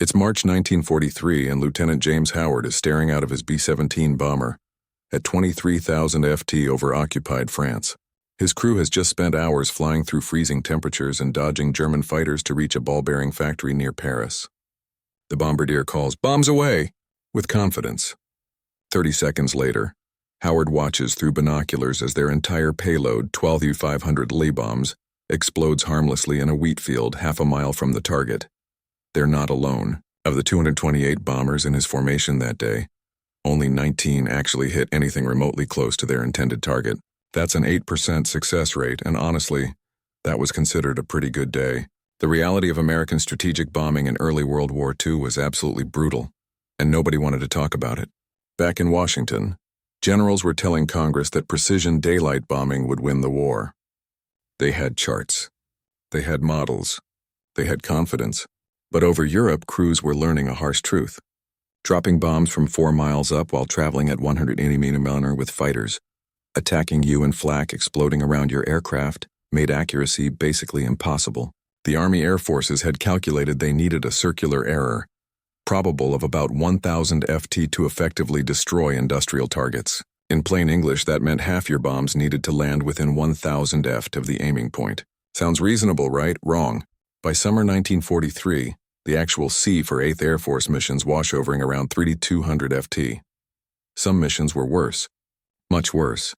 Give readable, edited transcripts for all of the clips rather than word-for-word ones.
It's March 1943 and Lieutenant James Howard is staring out of his B-17 bomber at 23,000 FT over occupied France. His crew has just spent hours flying through freezing temperatures and dodging German fighters to reach a ball-bearing factory near Paris. The bombardier calls, "Bombs away!" with confidence. 30 seconds later, Howard watches through binoculars as their entire payload, 12 U-500 Lee bombs, explodes harmlessly in a wheat field half a mile from the target. They're not alone. Of the 228 bombers in his formation that day, only 19 actually hit anything remotely close to their intended target. That's an 8% success rate, and honestly, that was considered a pretty good day. The reality of American strategic bombing in early World War II was absolutely brutal, and nobody wanted to talk about it. Back in Washington, generals were telling Congress that precision daylight bombing would win the war. They had charts. They had models. They had confidence. But over Europe, crews were learning a harsh truth. Dropping bombs from 4 miles up while traveling at 180 mm with fighters, attacking you in flak exploding around your aircraft, made accuracy basically impossible. The Army Air Forces had calculated they needed a circular error, probable of about 1,000 FT to effectively destroy industrial targets. In plain English, that meant half your bombs needed to land within 1,000 FT of the aiming point. Sounds reasonable, right? Wrong. By summer 1943, the actual C for 8th Air Force missions washovering around 3,200 FT. Some missions were worse. Much worse.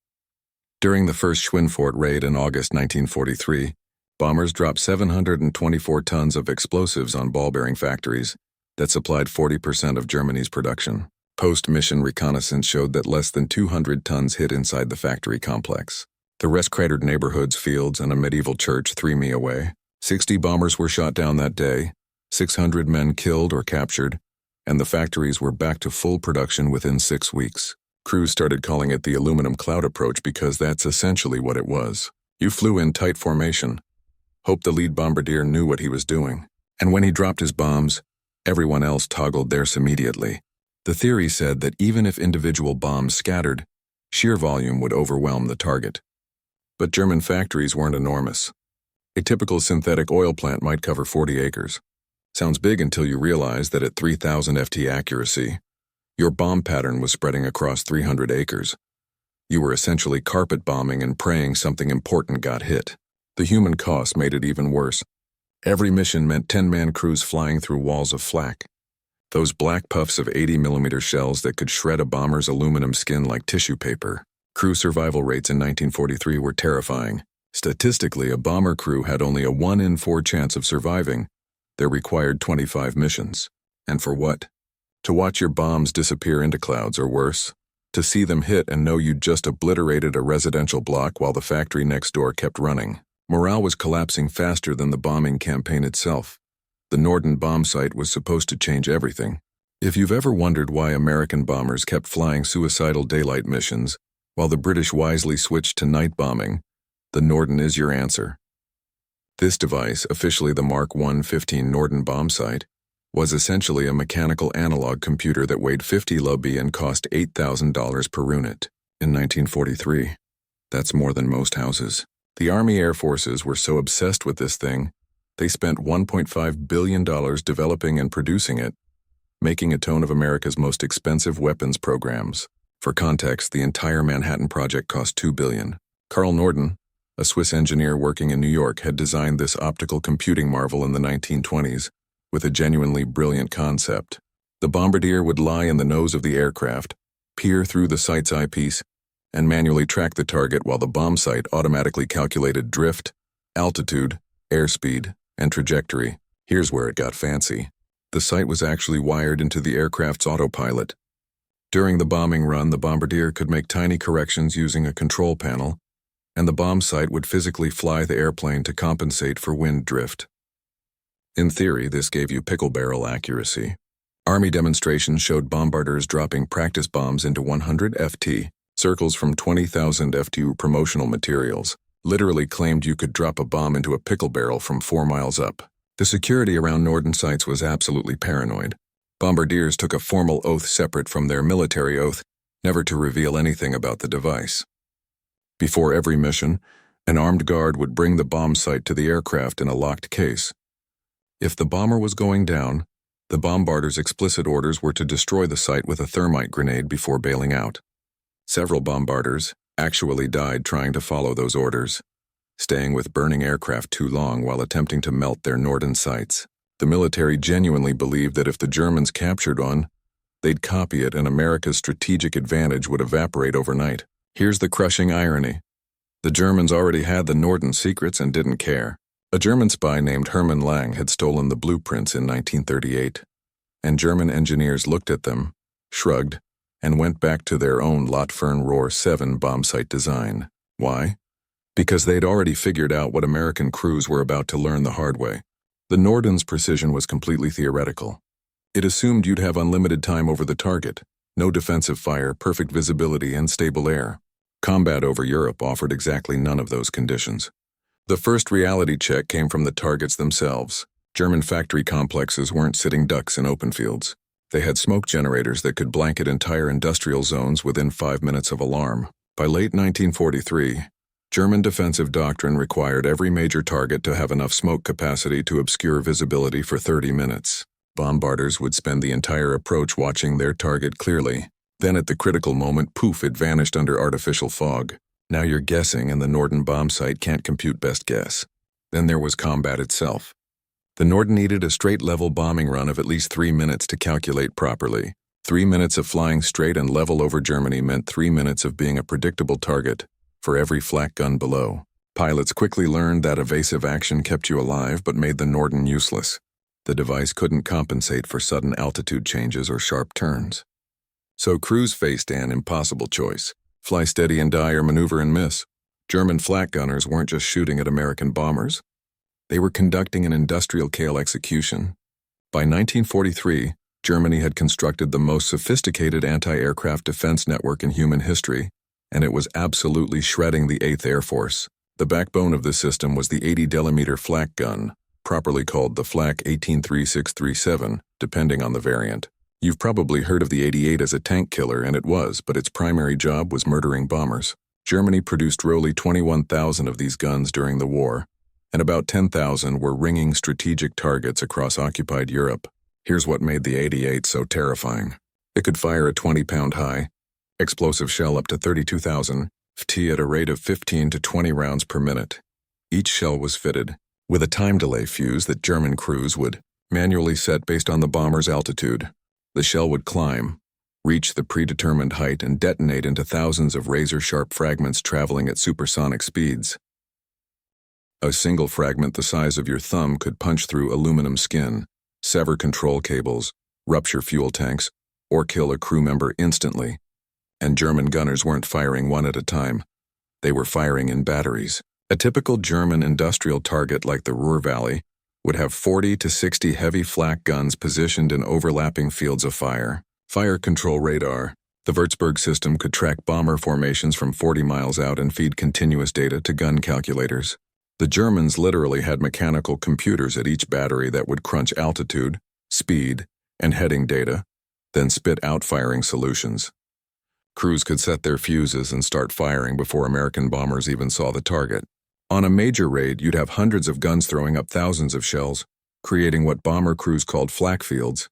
During the first Schweinfurt raid in August 1943, bombers dropped 724 tons of explosives on ball-bearing factories that supplied 40% of Germany's production. Post-mission reconnaissance showed that less than 200 tons hit inside the factory complex. The rest cratered neighborhoods, fields, and a medieval church 3 mi away. 60 bombers were shot down that day, 600 men killed or captured, and the factories were back to full production within 6 weeks. Crews started calling it the aluminum cloud approach because that's essentially what it was. You flew in tight formation, hoped the lead bombardier knew what he was doing, and when he dropped his bombs, everyone else toggled theirs immediately. The theory said that even if individual bombs scattered, sheer volume would overwhelm the target. But German factories weren't enormous. A typical synthetic oil plant might cover 40 acres. Sounds big until you realize that at 3,000 FT accuracy, your bomb pattern was spreading across 300 acres. You were essentially carpet bombing and praying something important got hit. The human cost made it even worse. Every mission meant 10-man crews flying through walls of flak. Those black puffs of 80 mm shells that could shred a bomber's aluminum skin like tissue paper. Crew survival rates in 1943 were terrifying. Statistically, a bomber crew had only a 1 in 4 chance of surviving. There required 25 missions. And for what? To watch your bombs disappear into clouds or worse? To see them hit and know you'd just obliterated a residential block while the factory next door kept running. Morale was collapsing faster than the bombing campaign itself. The Norden bombsight was supposed to change everything. If you've ever wondered why American bombers kept flying suicidal daylight missions, while the British wisely switched to night bombing, the Norden is your answer. This device, officially the Mark I 15 Norden bombsight, was essentially a mechanical analog computer that weighed 50 lb and cost $8,000 per unit. In 1943, that's more than most houses. The Army Air Forces were so obsessed with this thing, they spent $1.5 billion developing and producing it, making it one of America's most expensive weapons programs. For context, the entire Manhattan Project cost $2 billion. Carl Norden, a Swiss engineer working in New York, had designed this optical computing marvel in the 1920s with a genuinely brilliant concept. The bombardier would lie in the nose of the aircraft, peer through the sight's eyepiece, and manually track the target while the bombsight automatically calculated drift, altitude, airspeed, and trajectory. Here's where it got fancy. The sight was actually wired into the aircraft's autopilot. During the bombing run, the bombardier could make tiny corrections using a control panel, and the bombsight would physically fly the airplane to compensate for wind drift. In theory, this gave you pickle-barrel accuracy. Army demonstrations showed bombarders dropping practice bombs into 100 FT. Circles from 20,000 FT promotional materials literally claimed you could drop a bomb into a pickle barrel from 4 miles up. The security around Norden sites was absolutely paranoid. Bombardiers took a formal oath separate from their military oath, never to reveal anything about the device. Before every mission, an armed guard would bring the bombsight to the aircraft in a locked case. If the bomber was going down, The bombarders' explicit orders were to destroy the site with a thermite grenade before bailing out. Several bombarders actually died trying to follow those orders, staying with burning aircraft too long while attempting to melt their Norden sites. The military genuinely believed that if the Germans captured one, they'd copy it and America's strategic advantage would evaporate overnight. Here's the crushing irony. The Germans already had the Norden secrets and didn't care. A German spy named Hermann Lang had stolen the blueprints in 1938, and German engineers looked at them, shrugged, and went back to their own Lotfern Rohr 7 bombsight design. Why? Because they'd already figured out what American crews were about to learn the hard way. The Norden's precision was completely theoretical. It assumed you'd have unlimited time over the target, no defensive fire, perfect visibility, and stable air. Combat over Europe offered exactly none of those conditions. The first reality check came from the targets themselves. German factory complexes weren't sitting ducks in open fields. They had smoke generators that could blanket entire industrial zones within 5 minutes of alarm. By late 1943, German defensive doctrine required every major target to have enough smoke capacity to obscure visibility for 30 minutes. Bombarders would spend the entire approach watching their target clearly. Then at the critical moment, poof, it vanished under artificial fog. Now you're guessing and the Norden bombsight can't compute best guess. Then there was combat itself. The Norden needed a straight-level bombing run of at least 3 minutes to calculate properly. 3 minutes of flying straight and level over Germany meant 3 minutes of being a predictable target for every flak gun below. Pilots quickly learned that evasive action kept you alive but made the Norden useless. The device couldn't compensate for sudden altitude changes or sharp turns. So crews faced an impossible choice. Fly steady and die or maneuver and miss. German flak gunners weren't just shooting at American bombers. They were conducting an industrial-scale execution. By 1943, Germany had constructed the most sophisticated anti-aircraft defense network in human history, and it was absolutely shredding the 8th Air Force. The backbone of the system was the 80-millimeter flak gun, properly called the Flak 1836-37, depending on the variant. You've probably heard of the 88 as a tank killer, and it was, but its primary job was murdering bombers. Germany produced roughly 21,000 of these guns during the war, and about 10,000 were ringing strategic targets across occupied Europe. Here's what made the 88 so terrifying. It could fire a 20-pound high, explosive shell up to 32,000 ft at a rate of 15 to 20 rounds per minute. Each shell was fitted with a time delay fuse that German crews would manually set based on the bomber's altitude. The shell would climb, reach the predetermined height, and detonate into thousands of razor-sharp fragments traveling at supersonic speeds. A single fragment the size of your thumb could punch through aluminum skin, sever control cables, rupture fuel tanks, or kill a crew member instantly. And German gunners weren't firing one at a time. They were firing in batteries. A typical German industrial target like the Ruhr Valley would have 40 to 60 heavy flak guns positioned in overlapping fields of fire. Fire control radar. The Würzburg system could track bomber formations from 40 miles out and feed continuous data to gun calculators. The Germans literally had mechanical computers at each battery that would crunch altitude, speed, and heading data, then spit out firing solutions. Crews could set their fuses and start firing before American bombers even saw the target. On a major raid, you'd have hundreds of guns throwing up thousands of shells, creating what bomber crews called flak fields,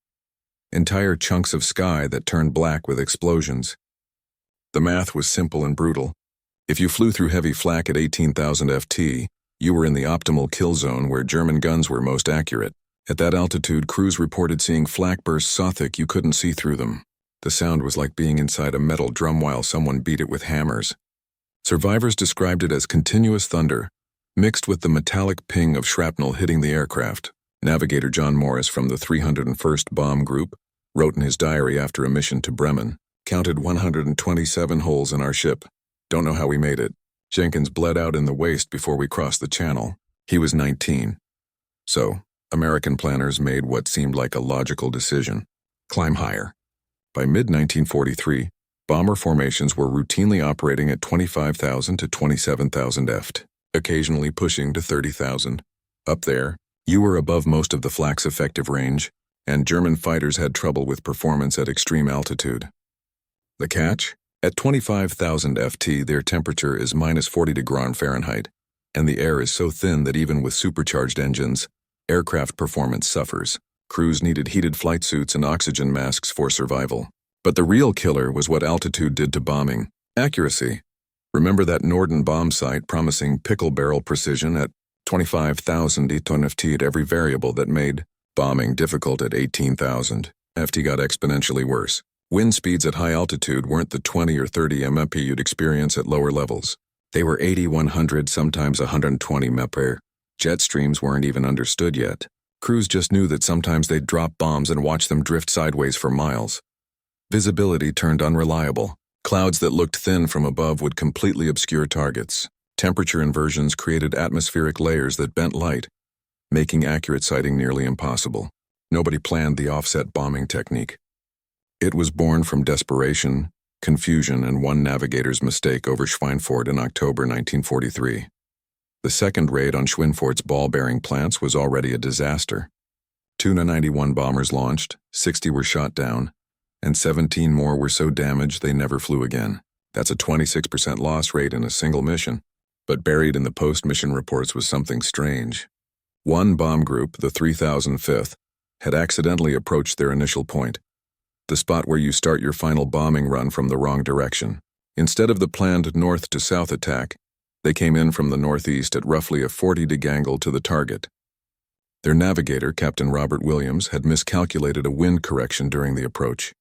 entire chunks of sky that turned black with explosions. The math was simple and brutal. If you flew through heavy flak at 18,000 ft, you were in the optimal kill zone where German guns were most accurate. At that altitude, crews reported seeing flak bursts so thick you couldn't see through them. The sound was like being inside a metal drum while someone beat it with hammers. Survivors described it as continuous thunder, mixed with the metallic ping of shrapnel hitting the aircraft. Navigator John Morris from the 301st Bomb Group wrote in his diary after a mission to Bremen, "Counted 127 holes in our ship. Don't know how we made it. Jenkins bled out in the waist before we crossed the channel. He was 19. So, American planners made what seemed like a logical decision. Climb higher. By mid-1943, bomber formations were routinely operating at 25,000 to 27,000 ft, occasionally pushing to 30,000. Up there, you were above most of the flak's effective range, and German fighters had trouble with performance at extreme altitude. The catch? At 25,000 ft, their temperature is minus 40 degrees Fahrenheit, and the air is so thin that even with supercharged engines, aircraft performance suffers. Crews needed heated flight suits and oxygen masks for survival. But the real killer was what altitude did to bombing. Accuracy. Remember that Norden bombsight promising pickle-barrel precision at 25,000 ft at every variable that made bombing difficult at 18,000 ft got exponentially worse. Wind speeds at high altitude weren't the 20 or 30 mph you'd experience at lower levels. They were 80, 100, sometimes 120 mph. Jet streams weren't even understood yet. Crews just knew that sometimes they'd drop bombs and watch them drift sideways for miles. Visibility turned unreliable. Clouds that looked thin from above would completely obscure targets. Temperature inversions created atmospheric layers that bent light, making accurate sighting nearly impossible. Nobody planned the offset bombing technique. It was born from desperation, confusion, and one navigator's mistake over Schweinfurt in October 1943. The second raid on Schweinfurt's ball-bearing plants was already a disaster. Tuna-91 bombers launched, 60 were shot down, and 17 more were so damaged they never flew again. That's a 26% loss rate in a single mission. But buried in the post-mission reports was something strange. One bomb group, the 3005th, had accidentally approached their initial point, the spot where you start your final bombing run, from the wrong direction. Instead of the planned north to south attack, they came in from the northeast at roughly a 40° angle to the target. Their navigator, Captain RobertWilliams, had miscalculated a wind correction during the approach.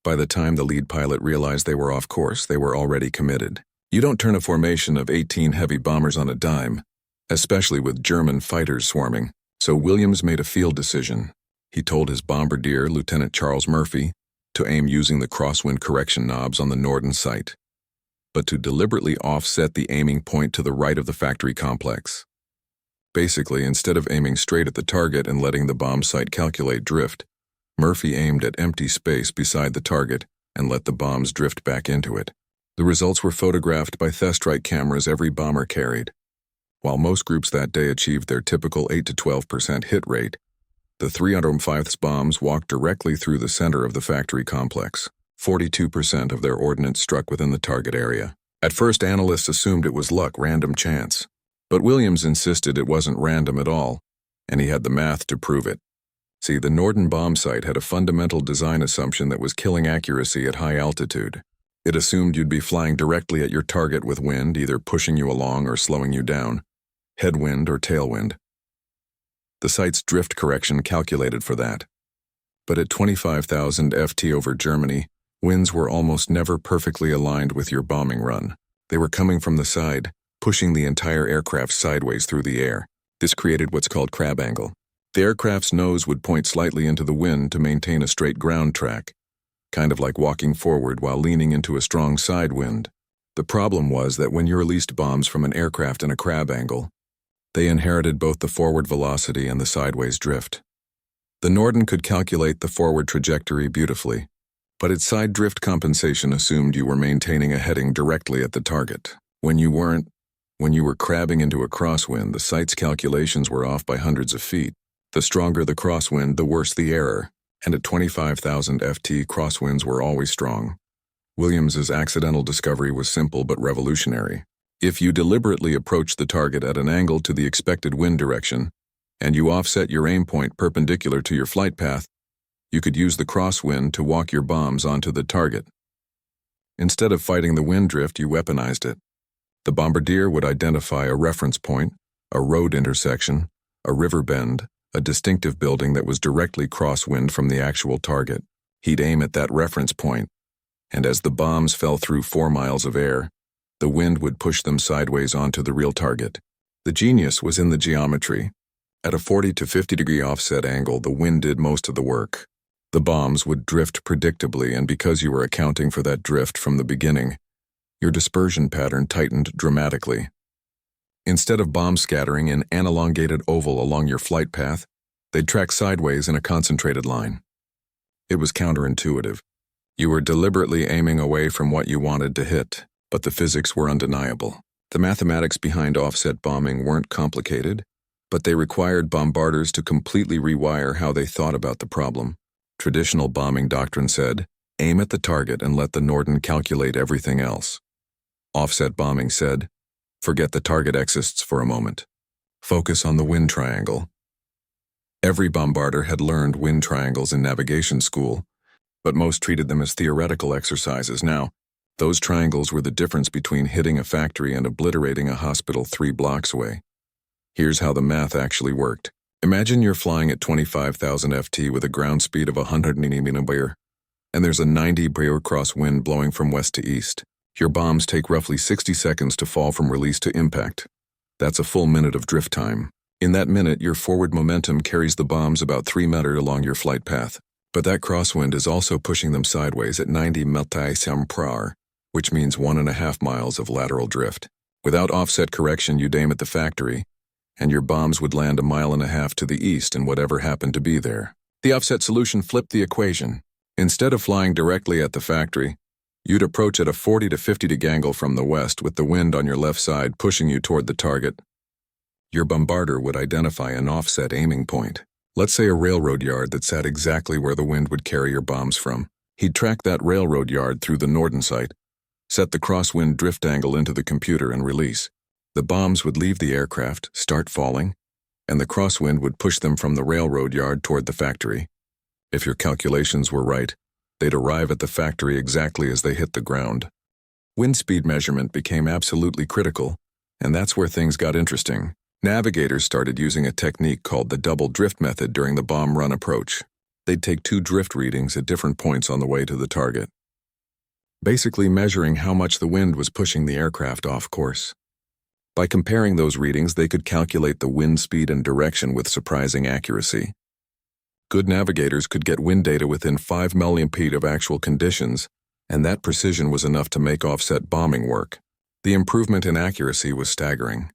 By the time the lead pilot realized they were off course, they were already committed. You don't turn a formation of 18 heavy bombers on a dime, especially with German fighters swarming. So Williams made a field decision. He told his bombardier, Lieutenant Charles Murphy, to aim using the crosswind correction knobs on the Norden site, but to deliberately offset the aiming point to the right of the factory complex. Basically, instead of aiming straight at the target and letting the bomb sight calculate drift, Murphy aimed at empty space beside the target and let the bombs drift back into it. The results were photographed by Thestrike cameras every bomber carried. While most groups that day achieved their typical 8 to 12% hit rate, the 305th's bombs walked directly through the center of the factory complex. 42% of their ordnance struck within the target area. At first, analysts assumed it was luck, random chance. But Williams insisted it wasn't random at all, and he had the math to prove it. See, the Norden bombsight had a fundamental design assumption that was killing accuracy at high altitude. It assumed you'd be flying directly at your target with wind, either pushing you along or slowing you down, headwind or tailwind. The site's drift correction calculated for that. But at 25,000 ft over Germany, winds were almost never perfectly aligned with your bombing run. They were coming from the side, pushing the entire aircraft sideways through the air. This created what's called crab angle. The aircraft's nose would point slightly into the wind to maintain a straight ground track, kind of like walking forward while leaning into a strong side wind. The problem was that when you released bombs from an aircraft in a crab angle, they inherited both the forward velocity and the sideways drift. The Norden could calculate the forward trajectory beautifully, but its side drift compensation assumed you were maintaining a heading directly at the target. When you weren't, when you were crabbing into a crosswind, the site's calculations were off by hundreds of feet. The stronger the crosswind, the worse the error, and at 25,000 ft, crosswinds were always strong. Williams's accidental discovery was simple but revolutionary. If you deliberately approach the target at an angle to the expected wind direction, and you offset your aim point perpendicular to your flight path, you could use the crosswind to walk your bombs onto the target. Instead of fighting the wind drift, you weaponized it. The bombardier would identify a reference point, a road intersection, a river bend, a distinctive building that was directly crosswind from the actual target. He'd aim at that reference point, and as the bombs fell through 4 miles of air, the wind would push them sideways onto the real target. The genius was in the geometry. At a 40 to 50-degree offset angle, the wind did most of the work. The bombs would drift predictably, and because you were accounting for that drift from the beginning, your dispersion pattern tightened dramatically. Instead of bomb scattering in an elongated oval along your flight path, they'd track sideways in a concentrated line. It was counterintuitive. You were deliberately aiming away from what you wanted to hit, but the physics were undeniable. The mathematics behind offset bombing weren't complicated, but they required bombarders to completely rewire how they thought about the problem. Traditional bombing doctrine said, aim at the target and let the Norden calculate everything else. Offset bombing said, forget the target exists for a moment. Focus on the wind triangle. Every bombarder had learned wind triangles in navigation school, but most treated them as theoretical exercises. Now, those triangles were the difference between hitting a factory and obliterating a hospital 3 blocks away. Here's how the math actually worked. Imagine you're flying at 25,000 ft with a ground speed of 180 mph, and there's a 90 mph crosswind blowing from west to east. Your bombs take roughly 60 seconds to fall from release to impact. That's a full minute of drift time. In that minute, your forward momentum carries the bombs about 3 meters along your flight path. But that crosswind is also pushing them sideways at 90 mph, which means 1.5 miles of lateral drift. Without offset correction, you'd aim at the factory, and your bombs would land 1.5 miles to the east in whatever happened to be there. The offset solution flipped the equation. Instead of flying directly at the factory, you'd approach at a 40 to 50 degree angle from the west with the wind on your left side pushing you toward the target. Your bombarder would identify an offset aiming point. Let's say a railroad yard that sat exactly where the wind would carry your bombs from. He'd track that railroad yard through the Norden site, set the crosswind drift angle into the computer and release. The bombs would leave the aircraft, start falling, and the crosswind would push them from the railroad yard toward the factory. If your calculations were right, they'd arrive at the factory exactly as they hit the ground. Wind speed measurement became absolutely critical, and that's where things got interesting. Navigators started using a technique called the double drift method during the bomb run approach. They'd take 2 drift readings at different points on the way to the target, basically measuring how much the wind was pushing the aircraft off course. By comparing those readings, they could calculate the wind speed and direction with surprising accuracy. Good navigators could get wind data within 5 mph of actual conditions, and that precision was enough to make offset bombing work. The improvement in accuracy was staggering.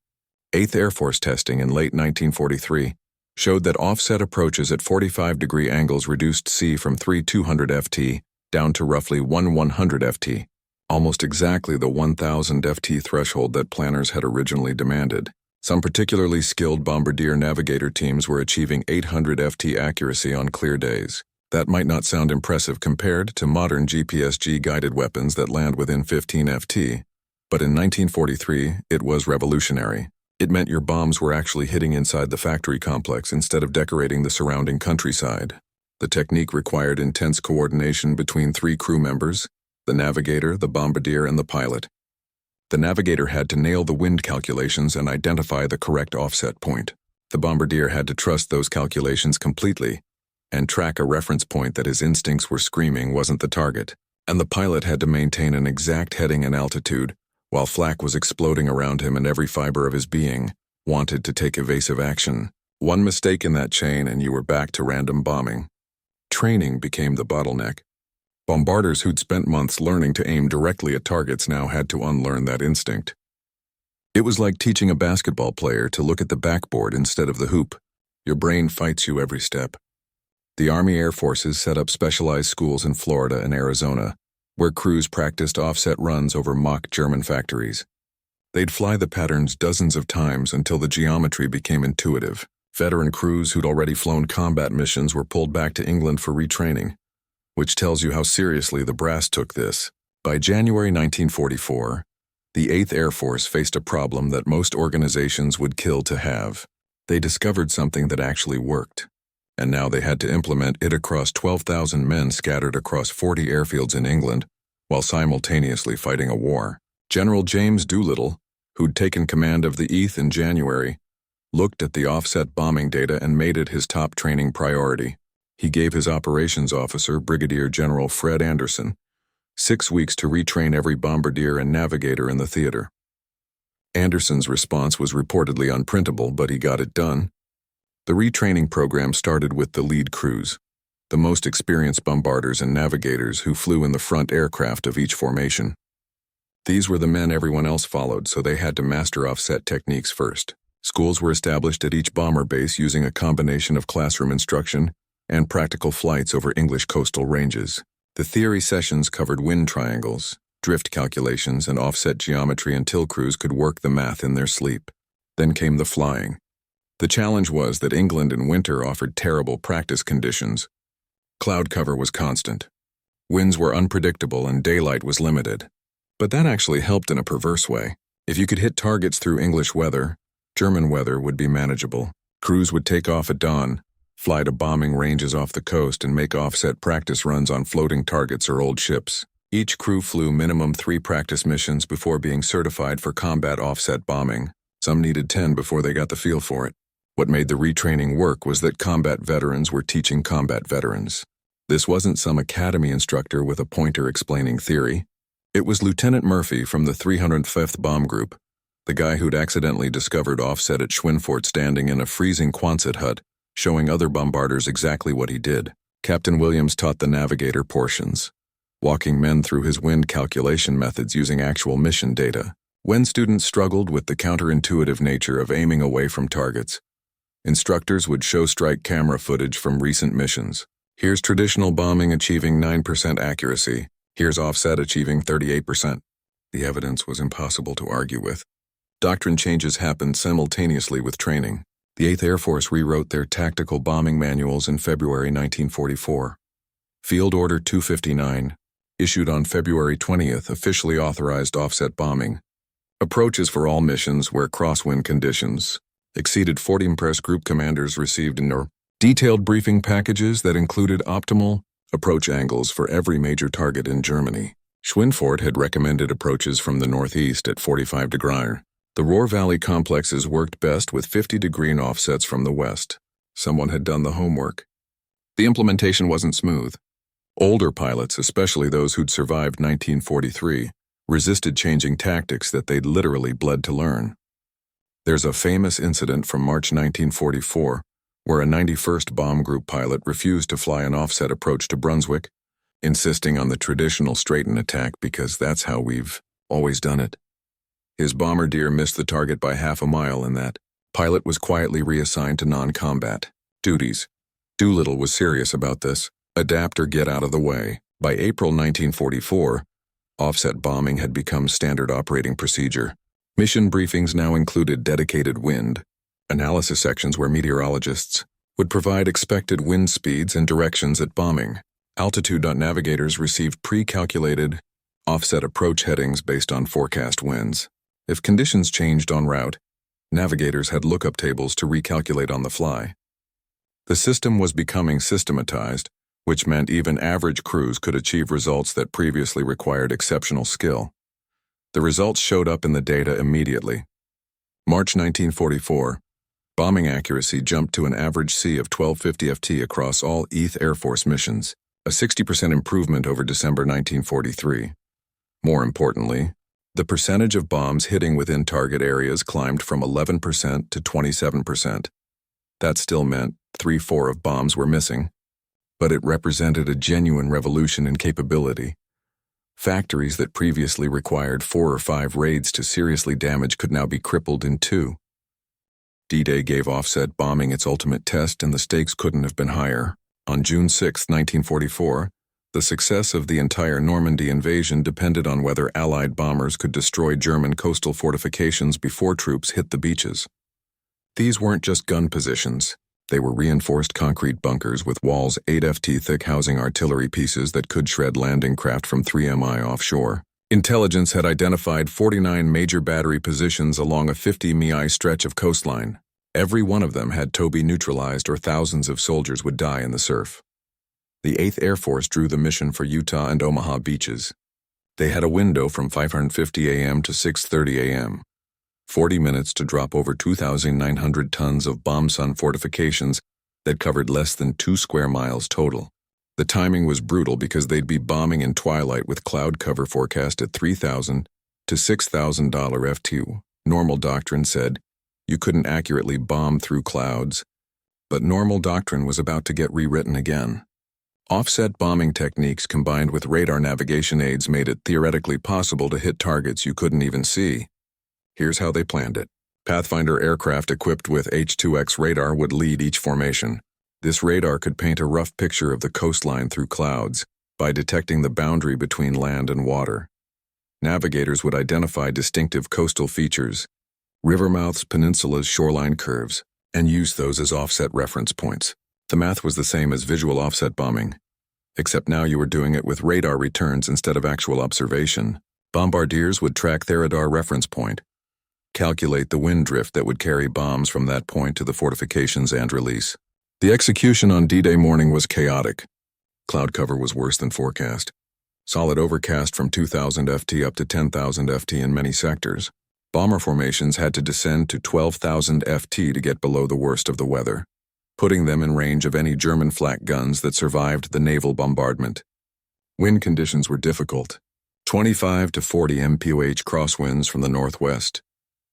8th Air Force testing in late 1943 showed that offset approaches at 45-degree angles reduced C from 3,200 ft down to roughly 1,100 ft, almost exactly the 1,000 ft threshold that planners had originally demanded. Some particularly skilled bombardier navigator teams were achieving 800 ft accuracy on clear days. That might not sound impressive compared to modern GPSG guided weapons that land within 15 ft, but in 1943, it was revolutionary. It meant your bombs were actually hitting inside the factory complex instead of decorating the surrounding countryside. The technique required intense coordination between 3 crew members: the navigator, the bombardier, and the pilot. The navigator had to nail the wind calculations and identify the correct offset point. The bombardier had to trust those calculations completely and track a reference point that his instincts were screaming wasn't the target. And the pilot had to maintain an exact heading and altitude, while flak was exploding around him and every fiber of his being wanted to take evasive action. One mistake in that chain and you were back to random bombing. Training became the bottleneck. Bombarders who'd spent months learning to aim directly at targets now had to unlearn that instinct. It was like teaching a basketball player to look at the backboard instead of the hoop. Your brain fights you every step. The Army Air Forces set up specialized schools in Florida and Arizona, where crews practiced offset runs over mock German factories. They'd fly the patterns dozens of times until the geometry became intuitive. Veteran crews who'd already flown combat missions were pulled back to England for retraining, which tells you how seriously the brass took this. By January 1944, the 8th Air Force faced a problem that most organizations would kill to have. They discovered something that actually worked, and now they had to implement it across 12,000 men scattered across 40 airfields in England while simultaneously fighting a war. General James Doolittle, who'd taken command of the 8th in January, looked at the offset bombing data and made it his top training priority. He gave his operations officer, Brigadier General Fred Anderson, 6 weeks to retrain every bombardier and navigator in the theater. Anderson's response was reportedly unprintable, but he got it done. The retraining program started with the lead crews, the most experienced bombarders and navigators who flew in the front aircraft of each formation. These were the men everyone else followed, so they had to master offset techniques first. Schools were established at each bomber base using a combination of classroom instruction and practical flights over English coastal ranges. The theory sessions covered wind triangles, drift calculations, and offset geometry until crews could work the math in their sleep. Then came the flying. The challenge was that England in winter offered terrible practice conditions. Cloud cover was constant. Winds were unpredictable and daylight was limited. But that actually helped in a perverse way. If you could hit targets through English weather, German weather would be manageable. Crews would take off at dawn, fly to bombing ranges off the coast, and make offset practice runs on floating targets or old ships. Each crew flew minimum 3 practice missions before being certified for combat offset bombing. Some needed 10 before they got the feel for it. What made the retraining work was that combat veterans were teaching combat veterans. This wasn't some academy instructor with a pointer explaining theory. It was Lieutenant Murphy from the 305th Bomb Group, the guy who'd accidentally discovered offset at Schwinfort standing in a freezing Quonset hut, showing other bombarders exactly what he did. Captain Williams taught the navigator portions, walking men through his wind calculation methods using actual mission data. When students struggled with the counterintuitive nature of aiming away from targets, instructors would show strike camera footage from recent missions. Here's traditional bombing achieving 9% accuracy. Here's offset achieving 38%. The evidence was impossible to argue with. Doctrine changes happened simultaneously with training. The 8th Air Force rewrote their tactical bombing manuals in February 1944. Field Order 259, issued on February 20th, officially authorized offset bombing. Approaches for all missions where crosswind conditions exceeded 40 impressed group commanders received detailed briefing packages that included optimal approach angles for every major target in Germany. Schwinfort had recommended approaches from the northeast at 45 degrees. The Ruhr Valley complexes worked best with 50-degree offsets from the west. Someone had done the homework. The implementation wasn't smooth. Older pilots, especially those who'd survived 1943, resisted changing tactics that they'd literally bled to learn. There's a famous incident from March 1944 where a 91st Bomb Group pilot refused to fly an offset approach to Brunswick, insisting on the traditional straighten attack because that's how we've always done it. His bombardier missed the target by half a mile, and that pilot was quietly reassigned to non-combat duties. Doolittle was serious about this. Adapt or get out of the way. By April 1944, offset bombing had become standard operating procedure. Mission briefings now included dedicated wind analysis sections where meteorologists would provide expected wind speeds and directions at bombing. Altitude navigators received pre-calculated offset approach headings based on forecast winds. If conditions changed en route, navigators had lookup tables to recalculate on the fly. The system was becoming systematized, which meant even average crews could achieve results that previously required exceptional skill. The results showed up in the data immediately. March 1944, bombing accuracy jumped to an average C of 1250 FT across all 8th Air Force missions, a 60% improvement over December 1943. More importantly, the percentage of bombs hitting within target areas climbed from 11% to 27%. That still meant 3/4 of bombs were missing, but it represented a genuine revolution in capability. Factories that previously required 4 or 5 raids to seriously damage could now be crippled in 2. D-Day gave offset bombing its ultimate test, and the stakes couldn't have been higher. On June 6, 1944, the success of the entire Normandy invasion depended on whether Allied bombers could destroy German coastal fortifications before troops hit the beaches. These weren't just gun positions. They were reinforced concrete bunkers with walls 8 FT thick housing artillery pieces that could shred landing craft from 3 mi offshore. Intelligence had identified 49 major battery positions along a 50 mi stretch of coastline. Every one of them had to be neutralized or thousands of soldiers would die in the surf. The 8th Air Force drew the mission for Utah and Omaha beaches. They had a window from 5:50 a.m. to 6:30 a.m., 40 minutes to drop over 2,900 tons of bomb-sun fortifications that covered less than 2 square miles total. The timing was brutal because they'd be bombing in twilight with cloud cover forecast at $3,000 to $6,000 FT. Normal doctrine said you couldn't accurately bomb through clouds, but normal doctrine was about to get rewritten again. Offset bombing techniques combined with radar navigation aids made it theoretically possible to hit targets you couldn't even see. Here's how they planned it. Pathfinder aircraft equipped with H-2X radar would lead each formation. This radar could paint a rough picture of the coastline through clouds by detecting the boundary between land and water. Navigators would identify distinctive coastal features, river mouths, peninsulas, shoreline curves, and use those as offset reference points. The math was the same as visual offset bombing, except now you were doing it with radar returns instead of actual observation. Bombardiers would track their radar reference point, calculate the wind drift that would carry bombs from that point to the fortifications and release. The execution on D-Day morning was chaotic. Cloud cover was worse than forecast. Solid overcast from 2,000 FT up to 10,000 FT in many sectors. Bomber formations had to descend to 12,000 FT to get below the worst of the weather, putting them in range of any German flak guns that survived the naval bombardment. Wind conditions were difficult. 25 to 40 mph crosswinds from the northwest,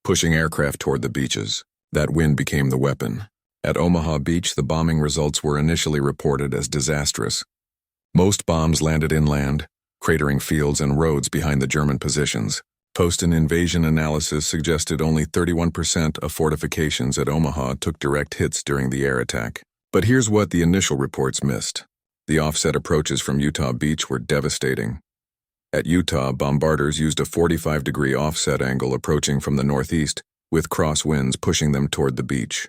pushing aircraft toward the beaches. That wind became the weapon. At Omaha Beach, the bombing results were initially reported as disastrous. Most bombs landed inland, cratering fields and roads behind the German positions. Post-invasion analysis suggested only 31% of fortifications at Omaha took direct hits during the air attack. But here's what the initial reports missed. The offset approaches from Utah Beach were devastating. At Utah, bombarders used a 45-degree offset angle approaching from the northeast, with crosswinds pushing them toward the beach.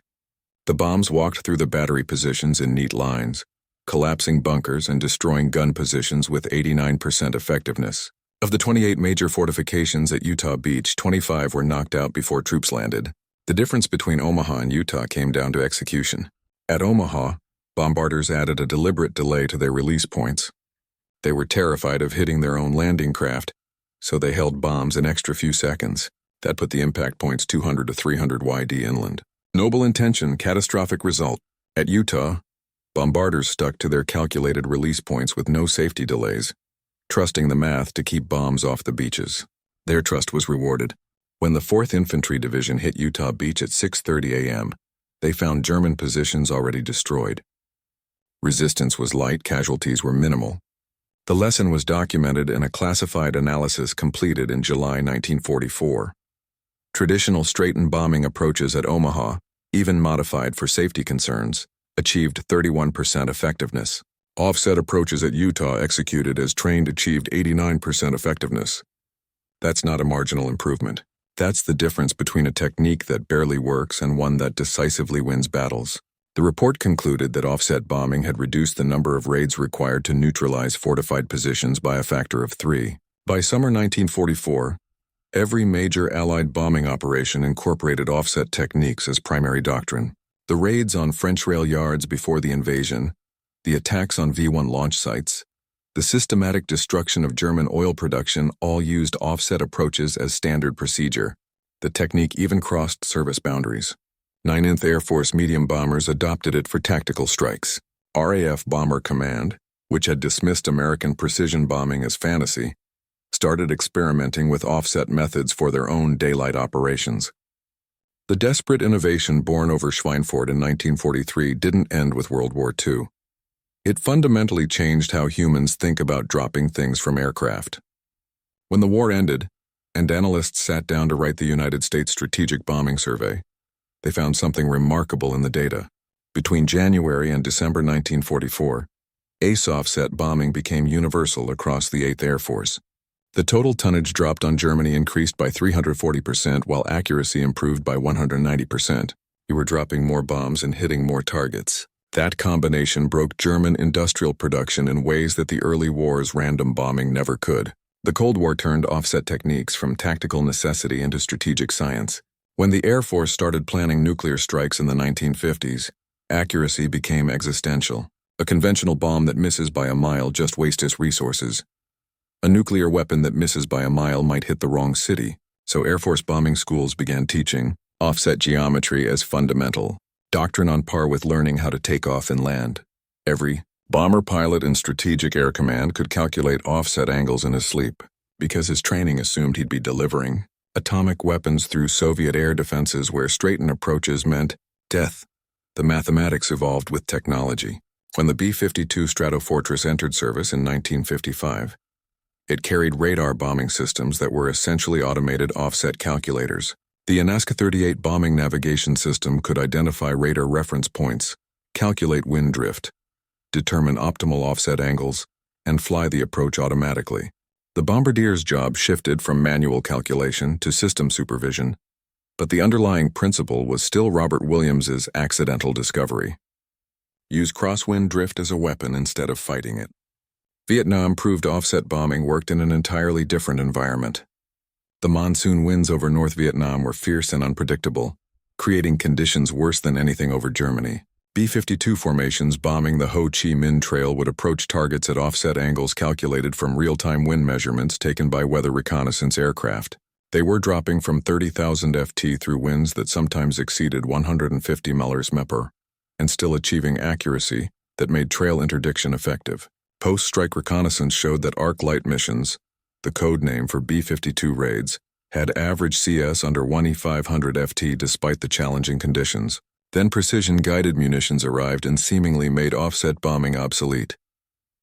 The bombs walked through the battery positions in neat lines, collapsing bunkers and destroying gun positions with 89% effectiveness. Of the 28 major fortifications at Utah Beach, 25 were knocked out before troops landed. The difference between Omaha and Utah came down to execution. At Omaha, bombarders added a deliberate delay to their release points. They were terrified of hitting their own landing craft, so they held bombs an extra few seconds. That put the impact points 200 to 300 YD inland. Noble intention, catastrophic result. At Utah, bombarders stuck to their calculated release points with no safety delays, trusting the math to keep bombs off the beaches. Their trust was rewarded. When the 4th Infantry Division hit Utah Beach at 6:30 a.m., they found German positions already destroyed. Resistance was light, casualties were minimal. The lesson was documented in a classified analysis completed in July 1944. Traditional straightened bombing approaches at Omaha, even modified for safety concerns, achieved 31% effectiveness. Offset approaches at Utah executed as trained achieved 89% effectiveness. That's not a marginal improvement. That's the difference between a technique that barely works and one that decisively wins battles. The report concluded that offset bombing had reduced the number of raids required to neutralize fortified positions by a factor of 3. By summer 1944, every major Allied bombing operation incorporated offset techniques as primary doctrine. The raids on French rail yards before the invasion, the attacks on V-1 launch sites, the systematic destruction of German oil production all used offset approaches as standard procedure. The technique even crossed service boundaries. 9th Air Force medium bombers adopted it for tactical strikes. RAF Bomber Command, which had dismissed American precision bombing as fantasy, started experimenting with offset methods for their own daylight operations. The desperate innovation born over Schweinfurt in 1943 didn't end with World War II. It fundamentally changed how humans think about dropping things from aircraft. When the war ended, and analysts sat down to write the United States Strategic Bombing Survey, they found something remarkable in the data. Between January and December 1944, ace offset bombing became universal across the 8th Air Force. The total tonnage dropped on Germany increased by 340% while accuracy improved by 190%. You were dropping more bombs and hitting more targets. That combination broke German industrial production in ways that the early war's random bombing never could. The Cold War turned offset techniques from tactical necessity into strategic science. When the Air Force started planning nuclear strikes in the 1950s, accuracy became existential. A conventional bomb that misses by a mile just wastes resources. A nuclear weapon that misses by a mile might hit the wrong city, so Air Force bombing schools began teaching offset geometry as fundamental, doctrine on par with learning how to take off and land. Every bomber pilot in Strategic Air Command could calculate offset angles in his sleep, because his training assumed he'd be delivering atomic weapons through Soviet air defenses where straightened approaches meant death. The mathematics evolved with technology. When the B-52 Stratofortress entered service in 1955, it carried radar bombing systems that were essentially automated offset calculators. The Alaska-38 bombing navigation system could identify radar reference points, calculate wind drift, determine optimal offset angles, and fly the approach automatically. The bombardier's job shifted from manual calculation to system supervision, but the underlying principle was still RobertWilliams' accidental discovery. Use crosswind drift as a weapon instead of fighting it. Vietnam proved offset bombing worked in an entirely different environment. The monsoon winds over North Vietnam were fierce and unpredictable, creating conditions worse than anything over Germany. B-52 formations bombing the Ho Chi Minh Trail would approach targets at offset angles calculated from real-time wind measurements taken by weather reconnaissance aircraft. They were dropping from 30,000 ft through winds that sometimes exceeded 150 mph, and still achieving accuracy that made trail interdiction effective. Post-strike reconnaissance showed that arc light missions, the code name for B-52 raids, had average CS under 1E500 ft despite the challenging conditions. Then precision-guided munitions arrived and seemingly made offset bombing obsolete.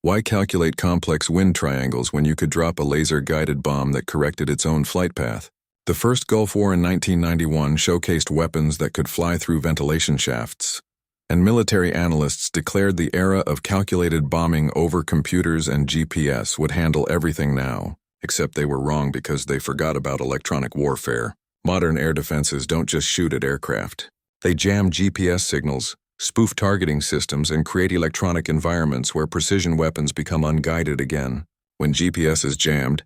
Why calculate complex wind triangles when you could drop a laser-guided bomb that corrected its own flight path? The first Gulf War in 1991 showcased weapons that could fly through ventilation shafts, and military analysts declared the era of calculated bombing over computers and GPS would handle everything now, except they were wrong because they forgot about electronic warfare. Modern air defenses don't just shoot at aircraft. They jam GPS signals, spoof targeting systems, and create electronic environments where precision weapons become unguided again. When GPS is jammed,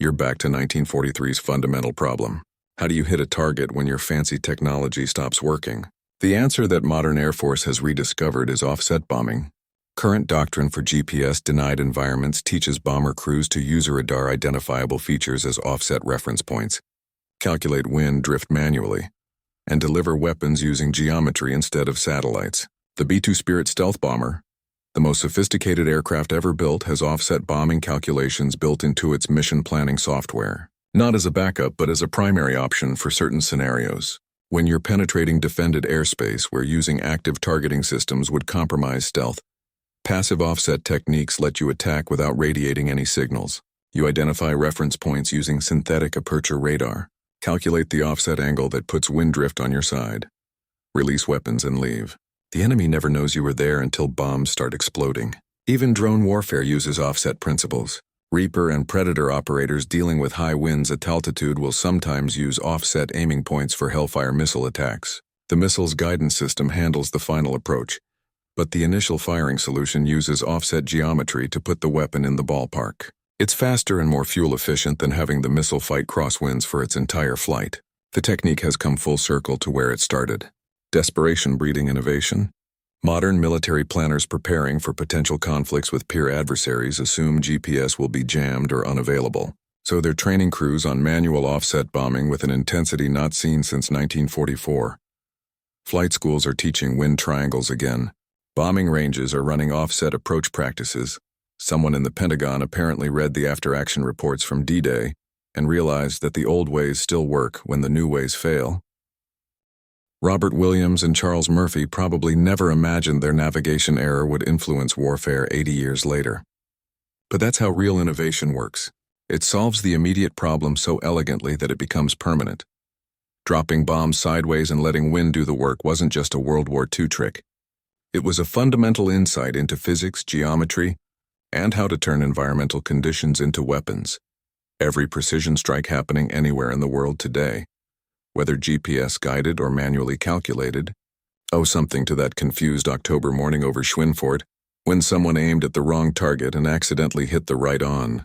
you're back to 1943's fundamental problem. How do you hit a target when your fancy technology stops working? The answer that modern Air Force has rediscovered is offset bombing. Current doctrine for GPS-denied environments teaches bomber crews to use radar-identifiable features as offset reference points, calculate wind drift manually, and deliver weapons using geometry instead of satellites. The B-2 Spirit stealth bomber, the most sophisticated aircraft ever built, has offset bombing calculations built into its mission planning software. Not as a backup, but as a primary option for certain scenarios. When you're penetrating defended airspace where using active targeting systems would compromise stealth, passive offset techniques let you attack without radiating any signals. You identify reference points using synthetic aperture radar. Calculate the offset angle that puts wind drift on your side. Release weapons and leave. The enemy never knows you were there until bombs start exploding. Even drone warfare uses offset principles. Reaper and Predator operators dealing with high winds at altitude will sometimes use offset aiming points for Hellfire missile attacks. The missile's guidance system handles the final approach, but the initial firing solution uses offset geometry to put the weapon in the ballpark. It's faster and more fuel-efficient than having the missile fight crosswinds for its entire flight. The technique has come full circle to where it started. Desperation breeding innovation. Modern military planners preparing for potential conflicts with peer adversaries assume GPS will be jammed or unavailable, so they're training crews on manual offset bombing with an intensity not seen since 1944. Flight schools are teaching wind triangles again. Bombing ranges are running offset approach practices. Someone in the Pentagon apparently read the after-action reports from D-Day and realized that the old ways still work when the new ways fail. RobertWilliams and Charles Murphy probably never imagined their navigation error would influence warfare 80 years later. But that's how real innovation works. It solves the immediate problem so elegantly that it becomes permanent. Dropping bombs sideways and letting wind do the work wasn't just a World War II trick. It was a fundamental insight into physics, geometry, and how to turn environmental conditions into weapons. Every precision strike happening anywhere in the world today, whether GPS-guided or manually calculated, owes something to that confused October morning over Schweinfurt when someone aimed at the wrong target and accidentally hit the right on.